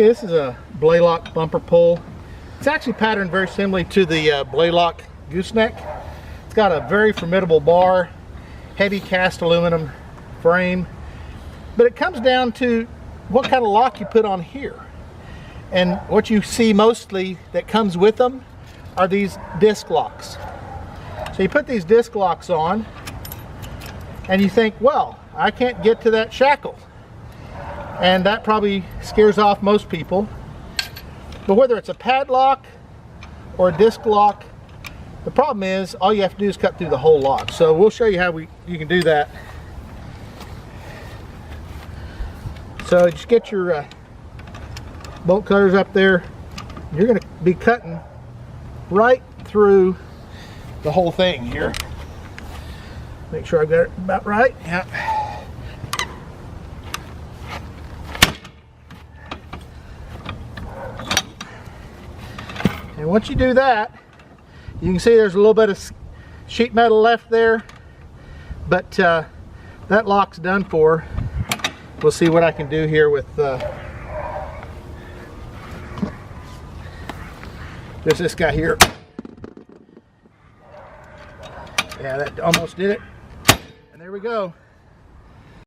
Okay, this is a Blaylock bumper pull. It's actually patterned very similarly to the Blaylock gooseneck. It's got a very formidable bar, heavy cast aluminum frame, but it comes down to what kind of lock you put on here. And what you see mostly that comes with them are these disc locks. So you put these disc locks on and you think, well, I can't get to that shackle. And that probably scares off most people. But whether it's a padlock or a disc lock, the problem is all you have to do is cut through the whole lock. So we'll show you how you can do that. So just get your bolt cutters up there. You're going to be cutting right through the whole thing here. Make sure I got it about right. Yeah. And once you do that, you can see there's a little bit of sheet metal left there, but that lock's done for. We'll see what I can do here with just this guy here. Yeah, that almost did it. And there we go.